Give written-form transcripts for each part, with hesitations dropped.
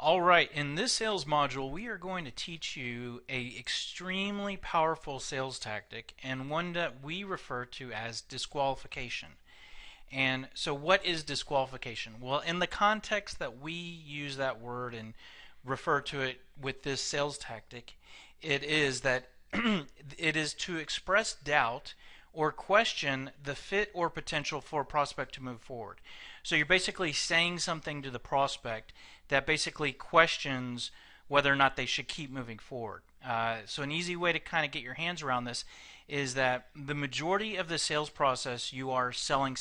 All right, in this sales module, we are going to teach you a extremely powerful sales tactic and one that we refer to as disqualification. And so what is disqualification? Well, in the context that we use that word and refer to it with this sales tactic, it is that it is to express doubt or question the fit or potential for a prospect to move forward. So you're basically saying something to the prospect that basically questions whether or not they should keep moving forward. So an easy way to kind of get your hands around this is that the majority of the sales process you are selling,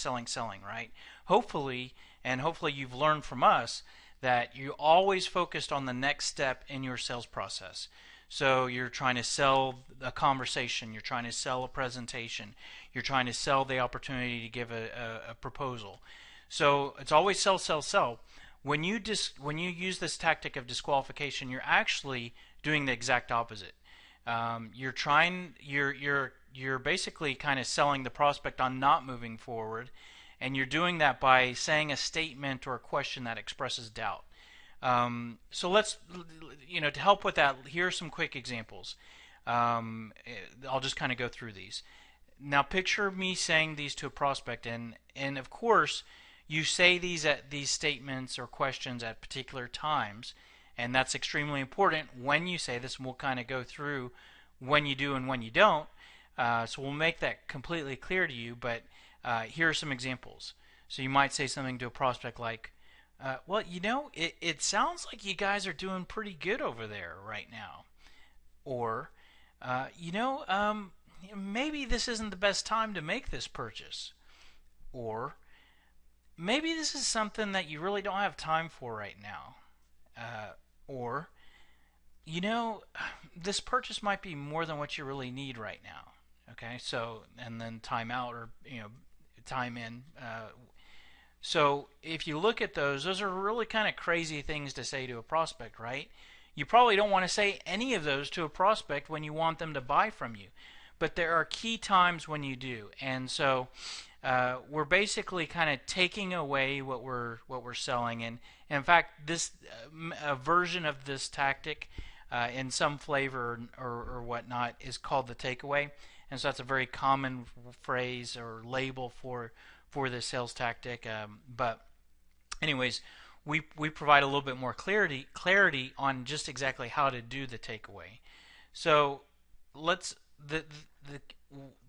right? Hopefully you've learned from us that you always focused on the next step in your sales process. So you're trying to sell a conversation, you're trying to sell a presentation, you're trying to sell the opportunity to give a proposal. So it's always sell, sell, sell. When you use this tactic of disqualification, you're actually doing the exact opposite. You're basically kind of selling the prospect on not moving forward, and you're doing that by saying a statement or a question that expresses doubt. So let's, to help with that, here are some quick examples. I'll just kind of go through these. Now picture me saying these to a prospect, and of course you say these statements or questions at particular times, and that's extremely important when you say this, and we'll kind of go through when you do and when you don't. So we'll make that completely clear to you, but here are some examples. So you might say something to a prospect like, well, it sounds like you guys are doing pretty good over there right now. Or, maybe this isn't the best time to make this purchase. Or, maybe this is something that you really don't have time for right now. Or, this purchase might be more than what you really need right now. Okay, so, and then time out or, time in. So if you look at those are really kind of crazy things to say to a prospect, right? You probably don't want to say any of those to a prospect when you want them to buy from you. But there are key times when you do. And so we're basically kind of taking away what we're selling. And in fact, this a version of this tactic in some flavor or whatnot is called the takeaway. And so that's a very common phrase or label for this sales tactic. But anyways, we provide a little bit more clarity on just exactly how to do the takeaway. So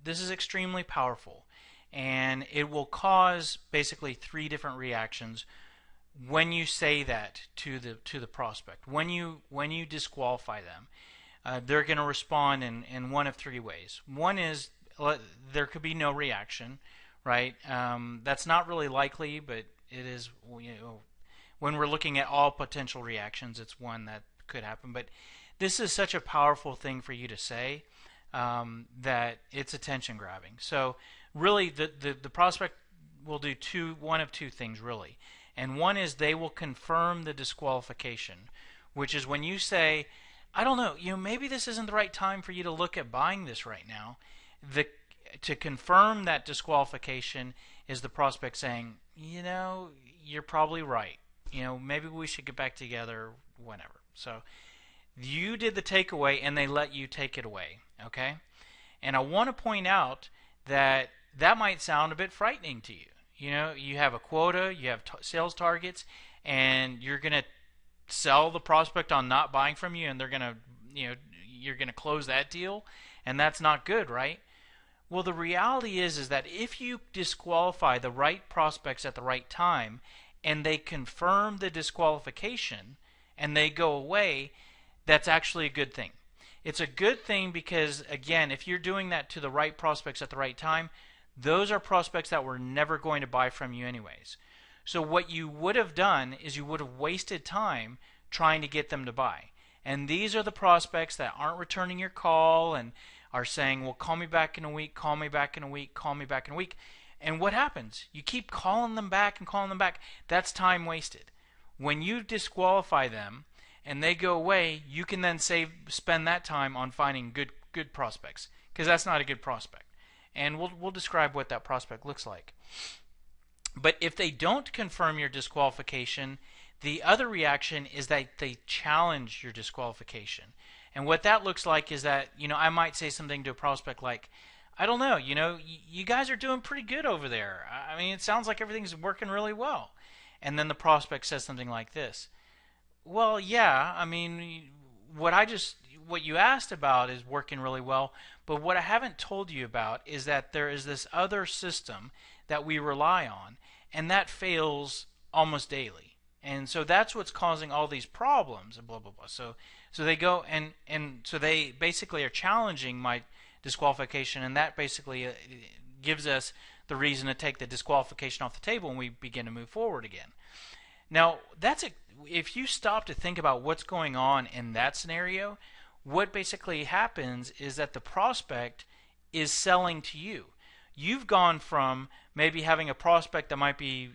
this is extremely powerful, and it will cause basically 3 different reactions when you say that to the prospect. When you disqualify them, they're going to respond in one of 3 ways. One is there could be no reaction, right? That's not really likely, but it is. When we're looking at all potential reactions, it's one that could happen. But this is such a powerful thing for you to say that it's attention grabbing. So really, the prospect will do one of two things really, and one is they will confirm the disqualification, which is when you say, I don't know, maybe this isn't the right time for you to look at buying this right now. To confirm that disqualification is the prospect saying, you're probably right. Maybe we should get back together whenever. So you did the takeaway and they let you take it away, okay? And I want to point out that might sound a bit frightening to you. You have a quota, you have sales targets, and you're going to sell the prospect on not buying from you, and they're going to, you're going to close that deal, and that's not good, right? Well, the reality is that if you disqualify the right prospects at the right time, and they confirm the disqualification, and they go away, that's actually a good thing. It's a good thing because, again, if you're doing that to the right prospects at the right time, those are prospects that were never going to buy from you anyways. So what you would have done is you would have wasted time trying to get them to buy. And these are the prospects that aren't returning your call and are saying, well, call me back in a week, call me back in a week, call me back in a week. And what happens? You keep calling them back and calling them back. That's time wasted. When you disqualify them and they go away, you can then spend that time on finding good prospects, because that's not a good prospect. And we'll describe what that prospect looks like. But if they don't confirm your disqualification, The other reaction is that they challenge your disqualification. And what that looks like is that, I might say something to a prospect like, I don't know, you guys are doing pretty good over there. I mean, it sounds like everything's working really well. And then the prospect says something like this. Well, yeah, I mean, what you asked about is working really well, but what I haven't told you about is that there is this other system that we rely on, and that fails almost daily. And so that's what's causing all these problems and blah blah blah. So they go and so they basically are challenging my disqualification, and that basically gives us the reason to take the disqualification off the table and we begin to move forward again. Now, if you stop to think about what's going on in that scenario, what basically happens is that the prospect is selling to you. You've gone from maybe having a prospect that might be,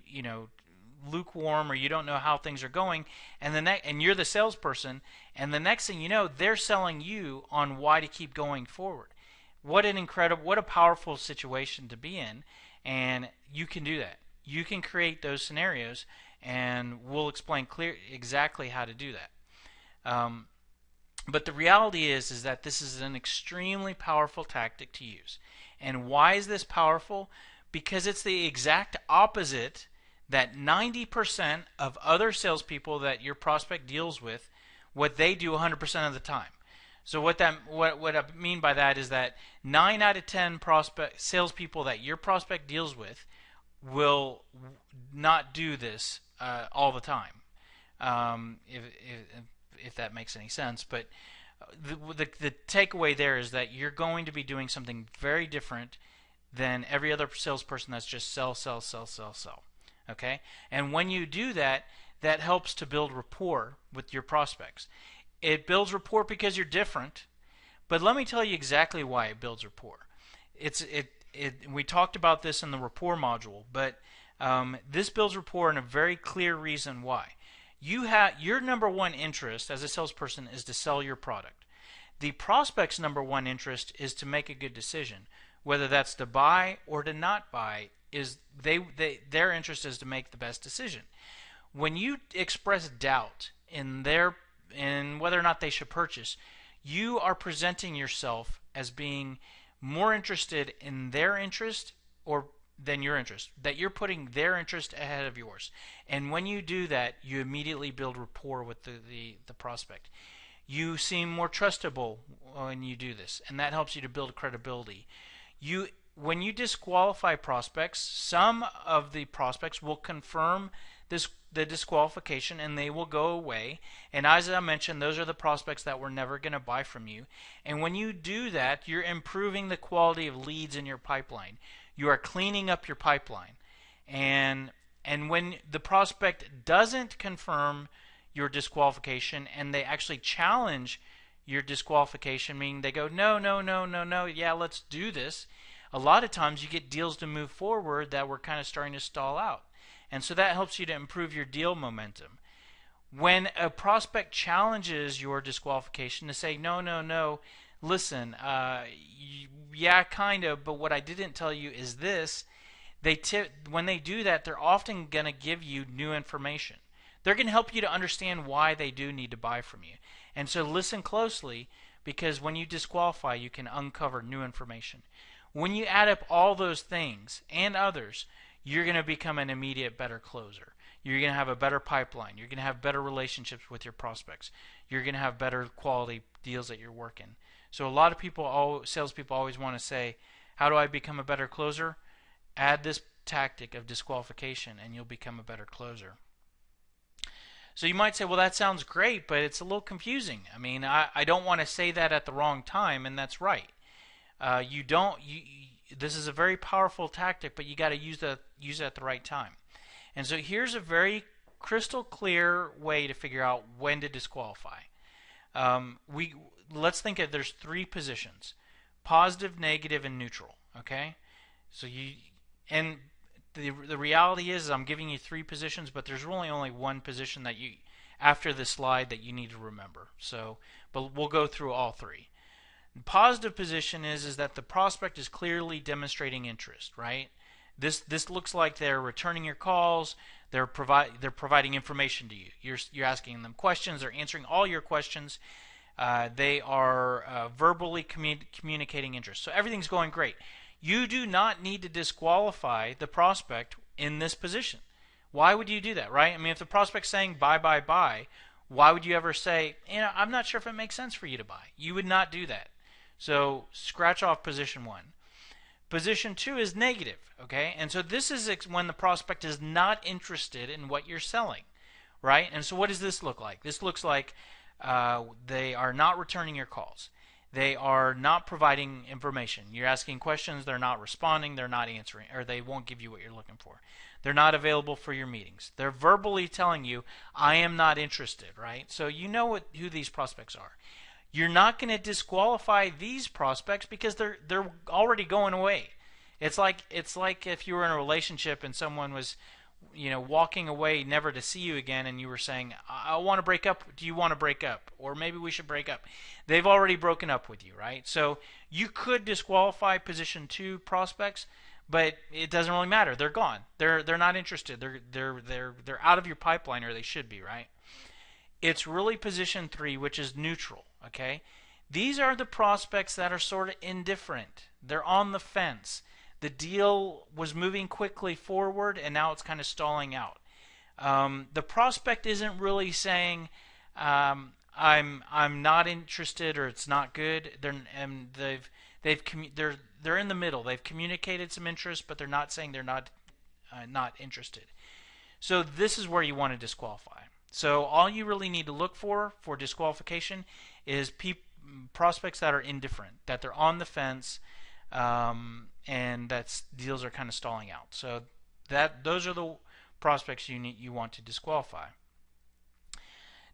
lukewarm, or you don't know how things are going, and you're the salesperson, and the next thing you know, they're selling you on why to keep going forward. What a powerful situation to be in, and you can do that. You can create those scenarios, and we'll explain exactly how to do that. But the reality is that this is an extremely powerful tactic to use. And why is this powerful? Because it's the exact opposite that 90% of other salespeople that your prospect deals with, what they do 100% of the time. So what I mean by that is that 9 out of 10 salespeople that your prospect deals with will not do this all the time, if that makes any sense. But the takeaway there is that you're going to be doing something very different than every other salesperson that's just sell, sell, sell, sell, sell. Okay? And when you do that, that helps to build rapport with your prospects. It builds rapport because you're different, but let me tell you exactly why it builds rapport. We talked about this in the rapport module, but this builds rapport in a very clear reason why. Your number one interest as a salesperson is to sell your product. The prospect's number one interest is to make a good decision, whether that's to buy or to not buy. Their interest is to make the best decision. When you express doubt in whether or not they should purchase, you are presenting yourself as being more interested in their interest than your interest, that you're putting their interest ahead of yours. And when you do that, you immediately build rapport with the prospect. You seem more trustable when you do this, and that helps you to build credibility. When you disqualify prospects, some of the prospects will confirm the disqualification and they will go away. And as I mentioned, those are the prospects that were never going to buy from you. And when you do that, you're improving the quality of leads in your pipeline. You are cleaning up your pipeline. And when the prospect doesn't confirm your disqualification and they actually challenge your disqualification, meaning they go, no, no, no, no, no, yeah, let's do this. A lot of times you get deals to move forward that were kind of starting to stall out. And so that helps you to improve your deal momentum. When a prospect challenges your disqualification to say, no, no, no, listen, yeah, kind of, but what I didn't tell you is this, when they do that, they're often going to give you new information. They're going to help you to understand why they do need to buy from you. And so listen closely, because when you disqualify, you can uncover new information. When you add up all those things and others, you're going to become an immediate better closer. You're going to have a better pipeline. You're going to have better relationships with your prospects. You're going to have better quality deals that you're working. So a lot of salespeople always want to say, how do I become a better closer? Add this tactic of disqualification and you'll become a better closer. So you might say, well, that sounds great, but it's a little confusing. I mean, I don't want to say that at the wrong time, and that's right. This is a very powerful tactic, but you got to use it at the right time. And so here's a very crystal clear way to figure out when to disqualify. Let's think of there's 3 positions: positive, negative, and neutral. Okay, so the reality is I'm giving you 3 positions, but there's really only one position that after the slide that you need to remember. So, but we'll go through all 3. The positive position is that the prospect is clearly demonstrating interest, right? This looks like they're returning your calls. They're providing information to you. You're asking them questions. They're answering all your questions. They are verbally communicating interest. So everything's going great. You do not need to disqualify the prospect in this position. Why would you do that, right? I mean, if the prospect's saying buy, buy, buy, why would you ever say, I'm not sure if it makes sense for you to buy? You would not do that. So scratch off position 1. Position 2 is negative, okay? And so this is when the prospect is not interested in what you're selling, right? And so what does this look like? This looks like they are not returning your calls. They are not providing information. You're asking questions, they're not responding, they're not answering, or they won't give you what you're looking for. They're not available for your meetings. They're verbally telling you, I am not interested, right? So you know who these prospects are. You're not going to disqualify these prospects because they're already going away. It's like if you were in a relationship and someone was, walking away never to see you again, and you were saying, I want to break up. Do you want to break up? Or maybe we should break up. They've already broken up with you, right? So you could disqualify position 2 prospects, but it doesn't really matter. They're gone. They're not interested. They're out of your pipeline, or they should be, right? It's really position 3, which is neutral, okay? These are the prospects that are sort of indifferent. They're on the fence. The deal was moving quickly forward, and now it's kind of stalling out. The prospect isn't really saying, I'm not interested, or it's not good. They're in the middle. They've communicated some interest, but they're not saying they're not interested. So this is where you want to disqualify. So all you really need to look for disqualification is prospects that are indifferent, that they're on the fence, and that deals are kind of stalling out. So those are the prospects you want to disqualify.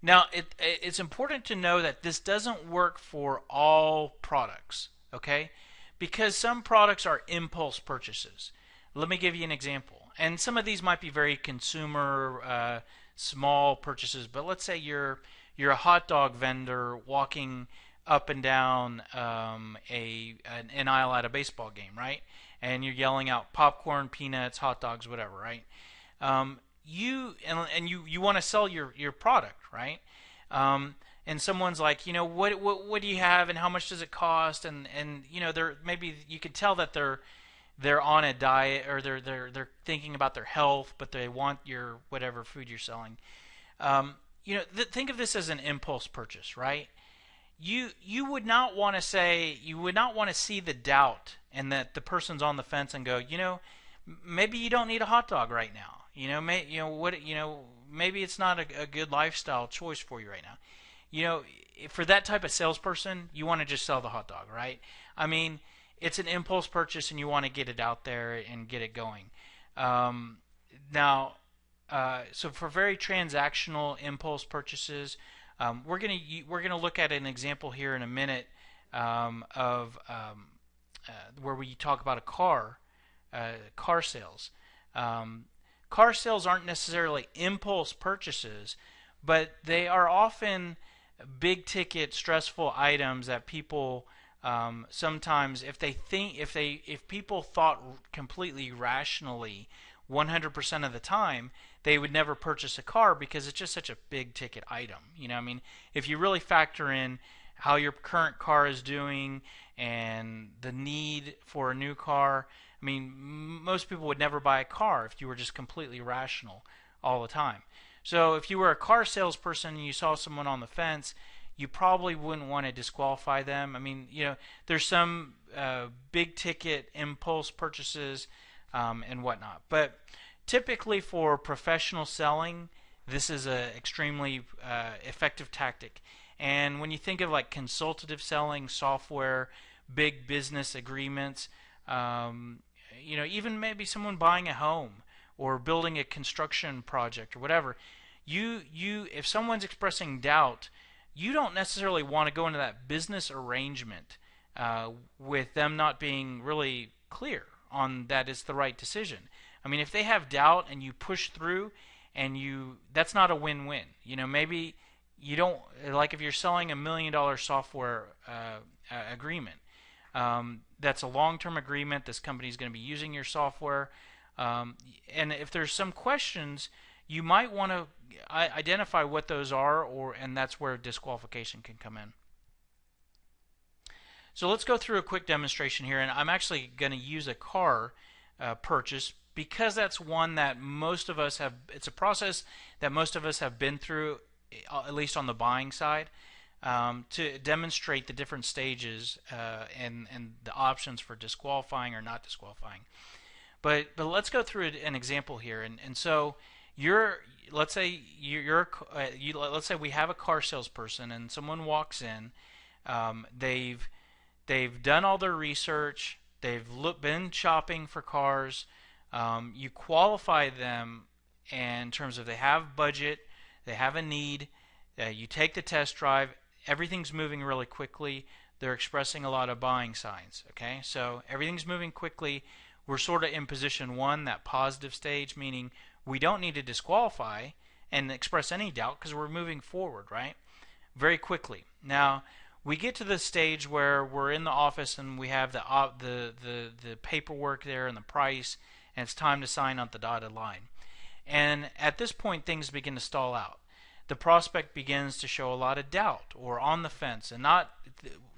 Now it's important to know that this doesn't work for all products, okay? Because some products are impulse purchases. Let me give you an example. And some of these might be very consumer, small purchases, but let's say you're a hot dog vendor walking up and down an aisle at a baseball game, right? And you're yelling out popcorn, peanuts, hot dogs, whatever, right? You want to sell your product, right? And someone's like, what do you have, and how much does it cost? And they're maybe you can tell that they're on a diet, or they're thinking about their health, but they want your whatever food you're selling. Think of this as an impulse purchase, right? You would not want to see the doubt, and that the person's on the fence and go, maybe you don't need a hot dog right now. Maybe it's not a good lifestyle choice for you right now. For that type of salesperson, you want to just sell the hot dog, right? I mean, it's an impulse purchase, and you want to get it out there and get it going. So for very transactional impulse purchases, we're gonna look at an example here in a minute of where we talk about car sales. Car sales aren't necessarily impulse purchases, but they are often big ticket, stressful items that people sometimes, if people thought completely rationally 100% of the time, they would never purchase a car because it's just such a big ticket item. If you really factor in how your current car is doing and the need for a new car, most people would never buy a car if you were just completely rational all the time. So if you were a car salesperson and you saw someone on the fence, you probably wouldn't want to disqualify them. There's some big ticket impulse purchases and whatnot. But typically for professional selling, this is an extremely effective tactic. And when you think of like consultative selling, software, big business agreements, even maybe someone buying a home or building a construction project or whatever, if someone's expressing doubt, you don't necessarily want to go into that business arrangement with them not being really clear on that it's the right decision. If they have doubt and you push through, and that's not a win-win. Maybe you don't, like if you're selling $1 million software agreement, that's a long-term agreement. This company is going to be using your software. And if there's some questions, you might want to identify what those are, and that's where disqualification can come in. So let's go through a quick demonstration here, and I'm actually going to use a car purchase because that's one that most of us have. It's a process that most of us have been through, at least on the buying side, to demonstrate the different stages and the options for disqualifying or not disqualifying. But let's go through an example here, and so let's say let's say we have a car salesperson and someone walks in. They've done all their research. They've been shopping for cars. You qualify them in terms of they have budget, they have a need. You take the test drive. Everything's moving really quickly. They're expressing a lot of buying signs. Okay, so everything's moving quickly. We're sort of in position one, that positive stage, meaning we don't need to disqualify and express any doubt because we're moving forward, right? Very quickly. Now, we get to the stage where we're in the office and we have the paperwork there and the price, and it's time to sign on the dotted line. And at this point, things begin to stall out. The prospect begins to show a lot of doubt or on the fence, and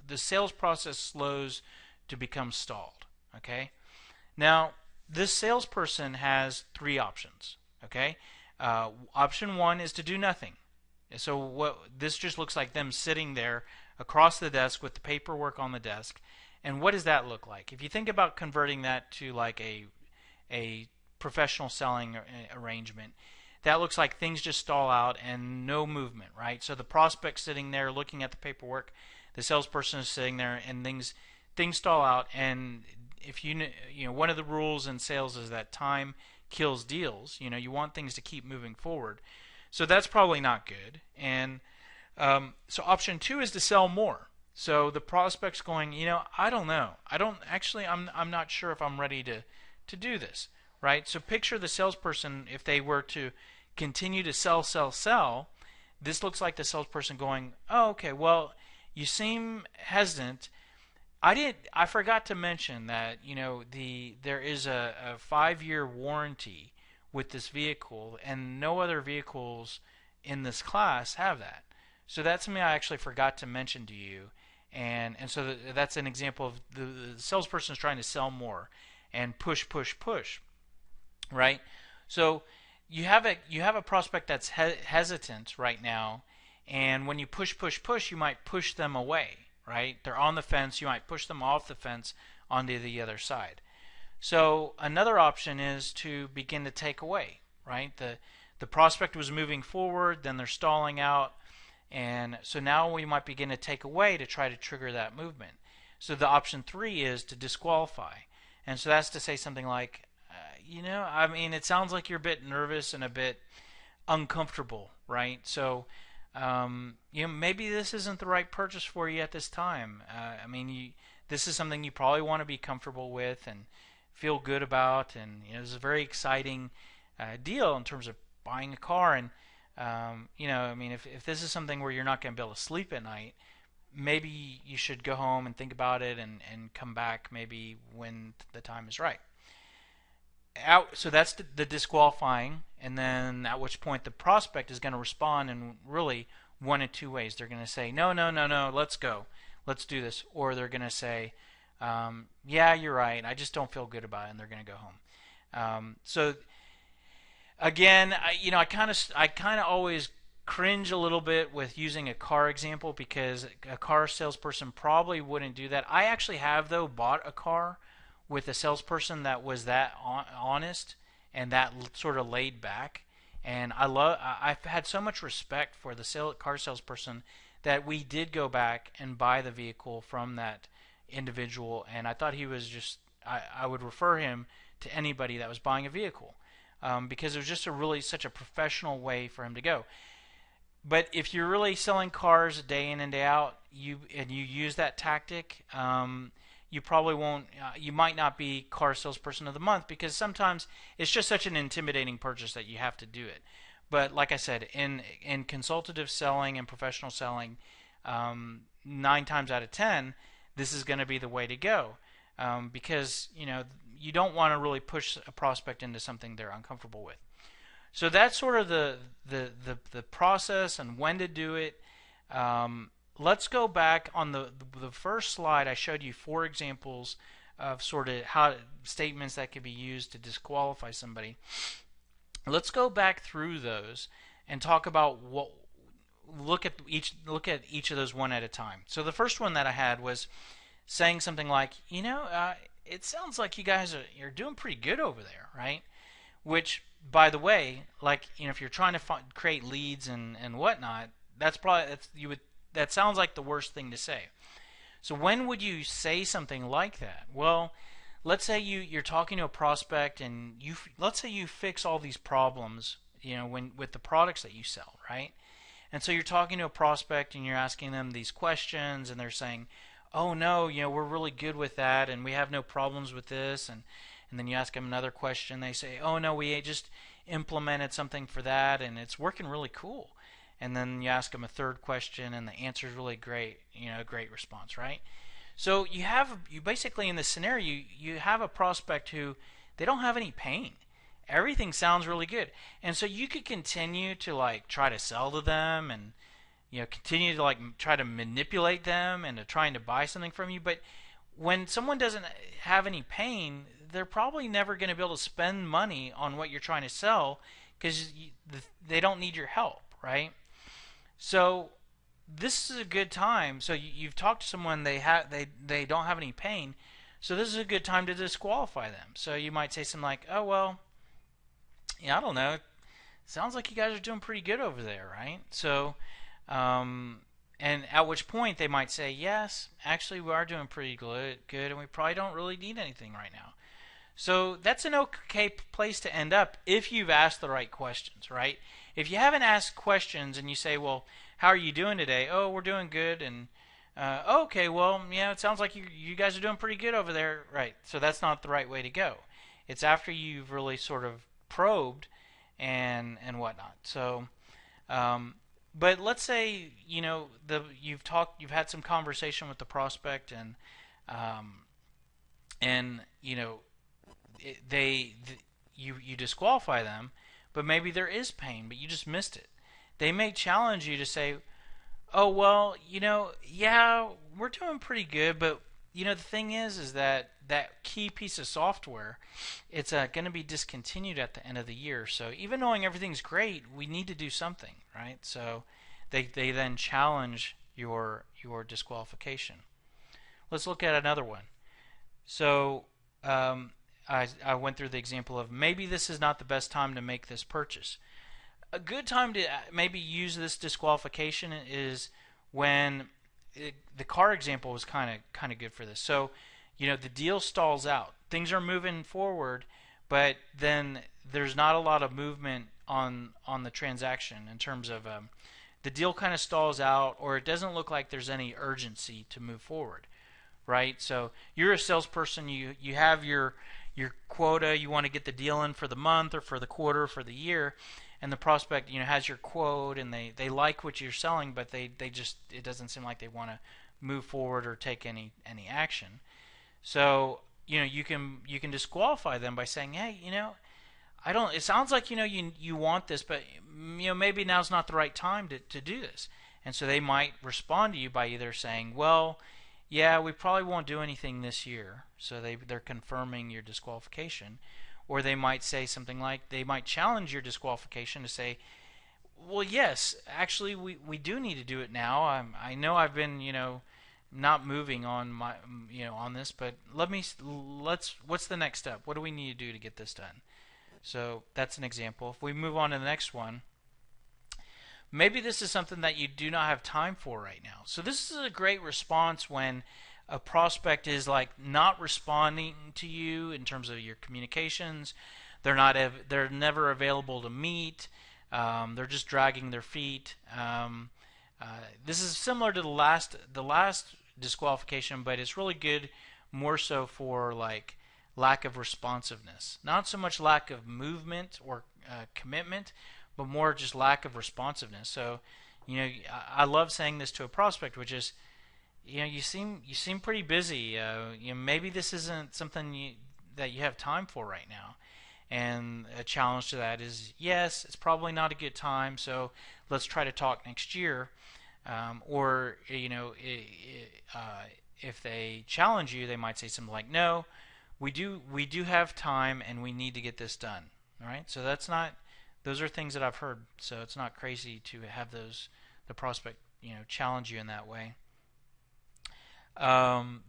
the sales process slows to become stalled. Okay. Now, this salesperson has three options. Okay. Option one is to do nothing. So this just looks like them sitting there across the desk with the paperwork on the desk. And what does that look like? If you think about converting that to like a professional selling arrangement, that looks like things just stall out and no movement, right? So the prospect's sitting there looking at the paperwork, the salesperson is sitting there, and things stall out. And if you know, one of the rules in sales is that time kills deals. You know, you want things to keep moving forward. So that's probably not good. And so option two is to sell more. So the prospect's going, you know, I don't know. I'm not sure if I'm ready to do this, right? So picture the salesperson, if they were to continue to sell, this looks like the salesperson going, oh, okay, well, you seem hesitant. I forgot to mention that, you know, there is a 5-year warranty with this vehicle, and no other vehicles in this class have that. So that's something I actually forgot to mention to you, and so that's an example of the salesperson is trying to sell more and push, right? So you have a prospect that's hesitant right now, and when you push, you might push them away, right? They're on the fence. You might push them off the fence onto the other side. So another option is to begin to take away, right? The prospect was moving forward, then they're stalling out, and so now we might begin to take away to try to trigger that movement. So the option 3 is to disqualify, and so that's to say something like, you know, I mean, it sounds like you're a bit nervous and a bit uncomfortable, right? So you know, maybe this isn't the right purchase for you at this time. I mean, this is something you probably want to be comfortable with and feel good about, and you know, it's a very exciting deal in terms of buying a car. And you know, I mean, if this is something where you're not going to be able to sleep at night, maybe you should go home and think about it and come back maybe when the time is right. So that's the disqualifying, and then at which point the prospect is going to respond in really one of two ways. They're going to say, no, let's go, let's do this, or they're going to say, yeah, you're right, I just don't feel good about it, and they're going to go home. So again, I kind of always cringe a little bit with using a car example because a car salesperson probably wouldn't do that. I actually have, though, bought a car with a salesperson that was that honest and that sort of laid back, and I've had so much respect for the car salesperson that we did go back and buy the vehicle from that individual, and I thought he was just I would refer him to anybody that was buying a vehicle because it was just such a professional way for him to go. But if you're really selling cars day in and day out, you use that tactic, you probably won't. You might not be car salesperson of the month because sometimes it's just such an intimidating purchase that you have to do it. But like I said, in consultative selling and professional selling, 9 times out of 10, this is going to be the way to go because you don't want to really push a prospect into something they're uncomfortable with. So that's sort of the process and when to do it. Let's go back on the first slide. I showed you 4 examples of sort of how statements that could be used to disqualify somebody. Let's go back through those and talk about look at each of those one at a time. So the first one that I had was saying something like, it sounds like you guys you're doing pretty good over there, right? Which, by the way, like, if you're trying to create leads and whatnot, that sounds like the worst thing to say. So when would you say something like that? Well, let's say you're talking to a prospect and let's say you fix all these problems, with the products that you sell, right? And so you're talking to a prospect and you're asking them these questions and they're saying, "Oh no, we're really good with that and we have no problems with this." And then you ask them another question, they say, "Oh no, we just implemented something for that and it's working really cool." And then you ask them a third question and the answer is really great, a great response, right? So you basically in this scenario, you have a prospect who they don't have any pain. Everything sounds really good. And so you could continue to try to sell to them and continue to try to manipulate them into trying to buy something from you. But when someone doesn't have any pain, they're probably never going to be able to spend money on what you're trying to sell because they don't need your help, right? So this is a good time. So you've talked to someone, they don't have any pain, so this is a good time to disqualify them. So you might say something like, "Oh well, I don't know. Sounds like you guys are doing pretty good over there, right?" So, and at which point they might say, "Yes, actually we are doing pretty good, and we probably don't really need anything right now." So that's an okay place to end up if you've asked the right questions, right? If you haven't asked questions and you say, "Well, how are you doing today?" "Oh, we're doing good." And okay, well, it sounds like you guys are doing pretty good over there, right? So that's not the right way to go. It's after you've really sort of probed and whatnot. So, but let's say you've had some conversation with the prospect and you disqualify them, but maybe there is pain, but you just missed it. They may challenge you to say, "Oh well, yeah, we're doing pretty good, but the thing is that key piece of software, it's going to be discontinued at the end of the year. So even knowing everything's great, we need to do something, right?" So they then challenge your disqualification. Let's look at another one. So I went through the example of maybe this is not the best time to make this purchase. A good time to maybe use this disqualification is when the car example was kind of good for this. So, the deal stalls out. Things are moving forward, but then there's not a lot of movement on the transaction in terms of the deal kind of stalls out, or it doesn't look like there's any urgency to move forward, right? So you're a salesperson. You have your quota. You want to get the deal in for the month or for the quarter or for the year. And the prospect, has your quote and they like what you're selling, but they just, it doesn't seem like they want to move forward or take any action. So, you can disqualify them by saying, "Hey, it sounds like, you want this, but, maybe now's not the right time to do this." And so they might respond to you by either saying, "Well, yeah, we probably won't do anything this year." So they're confirming your disqualification. Or they might say something like, they might challenge your disqualification to say, "Well, yes, actually we do need to do it now. I know I've been, not moving on my, on this, but what's the next step? What do we need to do to get this done?" So that's an example. If we move on to the next one, maybe this is something that you do not have time for right now. So this is a great response when a prospect is not responding to you in terms of your communications. They're never available to meet. They're just dragging their feet. This is similar to the last disqualification, but it's really good more so for lack of responsiveness. Not so much lack of movement or commitment, but more just lack of responsiveness. So, I love saying this to a prospect, which is, you seem pretty busy. Maybe this isn't something that you have time for right now. And a challenge to that is, yes, it's probably not a good time, so let's try to talk next year. Or if they challenge you, they might say something like, "No, we do have time, and we need to get this done." All right, so that's not. Those are things that I've heard, so it's not crazy to have the prospect challenge you in that way.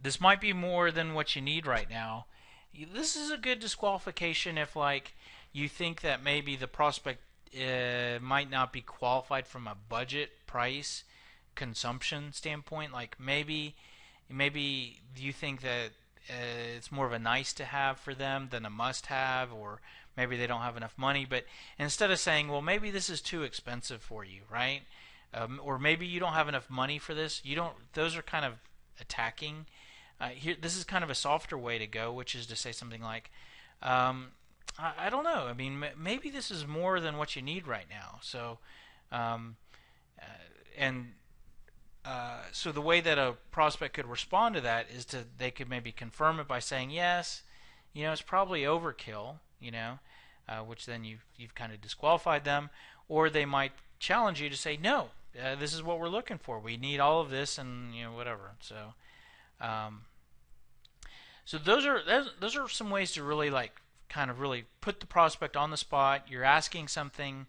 This might be more than what you need right now. This is a good disqualification if like you think that maybe the prospect might not be qualified from a budget, price, consumption standpoint. Like maybe you think that it's more of a nice to have for them than a must have, or maybe they don't have enough money. But instead of saying, well, maybe this is too expensive for you, right? Or maybe you don't have enough money for this. You don't. Those are kind of attacking. Here, this is kind of a softer way to go, which is to say something like, I don't know. I mean, maybe this is more than what you need right now. So, um, uh, and so the way that a prospect could respond to that is they could maybe confirm it by saying yes, it's probably overkill, which then you've kind of disqualified them, or they might challenge you to say no, this is what we're looking for. We need all of this, and whatever. So, um, so those are some ways to really like kind of really put the prospect on the spot. You're asking something,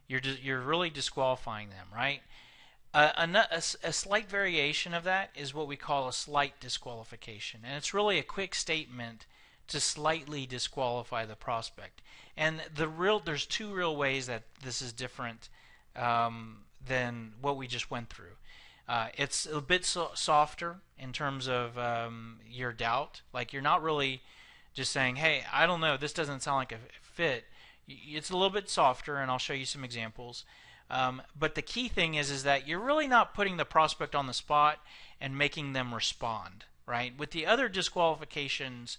you're really disqualifying them, right? A slight variation of that is what we call a slight disqualification, and it's really a quick statement to slightly disqualify the prospect. And there's two real ways that this is different than what we just went through. It's a bit softer in terms of your doubt. Like you're not really just saying, "Hey, I don't know, this doesn't sound like a fit." It's a little bit softer, and I'll show you some examples. But the key thing is that you're really not putting the prospect on the spot and making them respond, right? With the other disqualifications,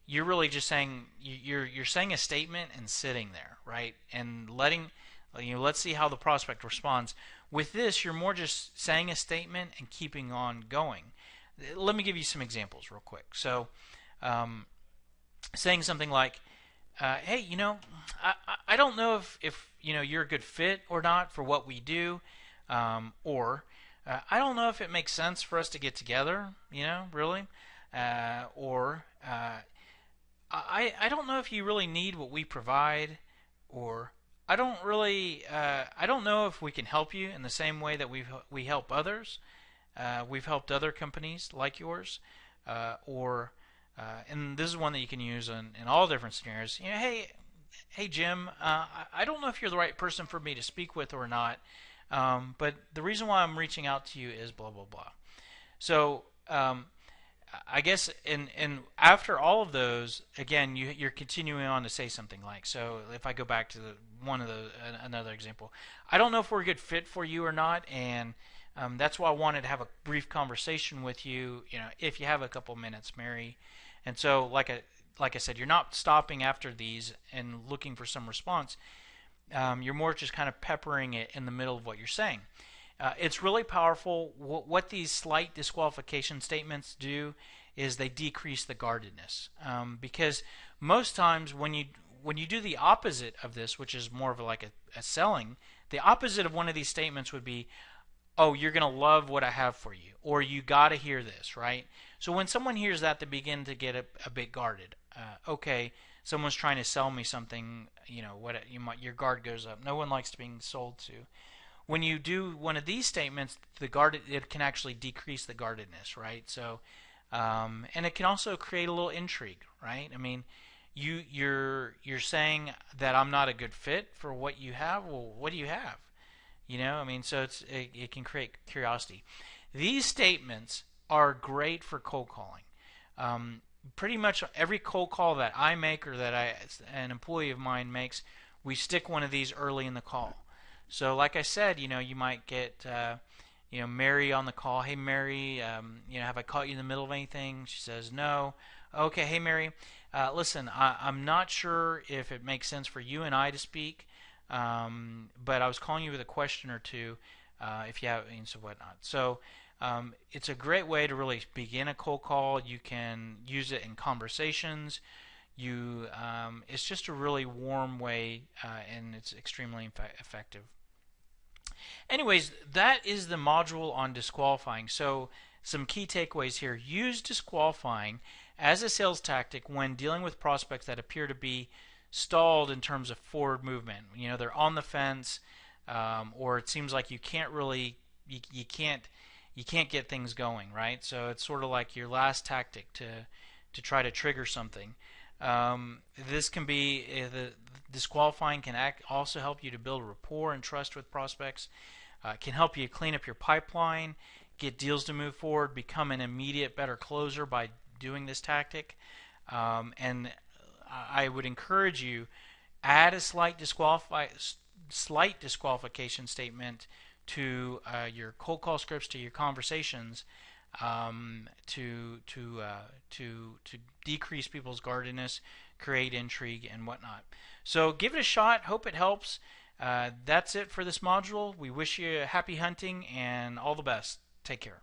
you're really just saying you're saying a statement and sitting there, right? And let's see how the prospect responds. With this, you're more just saying a statement and keeping on going. Let me give you some examples real quick. So, saying something like, hey, I don't know if you're a good fit or not for what we do, or I don't know if it makes sense for us to get together, really, or I don't know if you really need what we provide, or I don't know if we can help you in the same way that we help others. We've helped other companies like yours, or and this is one that you can use in all different scenarios. Hey Jim, I don't know if you're the right person for me to speak with or not, but the reason why I'm reaching out to you is blah blah blah. So I guess and after all of those, again, you're continuing on to say something like, so if I go back to another example, I don't know if we're a good fit for you or not, and that's why I wanted to have a brief conversation with you. If you have a couple minutes, Mary. And so, like I said, you're not stopping after these and looking for some response. You're more just kind of peppering it in the middle of what you're saying. It's really powerful. What these slight disqualification statements do is they decrease the guardedness. Because most times when you do the opposite of this, which is more of like a selling, the opposite of one of these statements would be, oh, you're going to love what I have for you, or you got to hear this, right? So when someone hears that, they begin to get a bit guarded. Okay, someone's trying to sell me something, your guard goes up. No one likes being sold to. When you do one of these statements, it can actually decrease the guardedness, right? So, and it can also create a little intrigue, right? I mean, you're saying that I'm not a good fit for what you have. Well, what do you have? I mean, so it can create curiosity. These statements are great for cold calling. Pretty much every cold call that I make or that an employee of mine makes, we stick one of these early in the call. So like I said, you might get Mary on the call. Hey Mary, have I caught you in the middle of anything? She says no. Okay, hey Mary, listen, I'm not sure if it makes sense for you and I to speak, but I was calling you with a question or two, if you have, and so whatnot. So it's a great way to really begin a cold call. You can use it in conversations. it's just a really warm way, and it's extremely effective. Anyways, that is the module on disqualifying. So some key takeaways here. Use disqualifying as a sales tactic when dealing with prospects that appear to be stalled in terms of forward movement. They're on the fence, or it seems like you can't really, you can't get things going, right? So it's sort of like your last tactic to try to trigger something. This can be the disqualifying can also help you to build rapport and trust with prospects. Can help you clean up your pipeline, get deals to move forward, become an immediate better closer by doing this tactic. And I would encourage you, add a slight disqualification statement to your cold call scripts, to your conversations, to decrease people's guardedness, create intrigue, and whatnot. So give it a shot. Hope it helps. That's it for this module. We wish you happy hunting and all the best. Take care.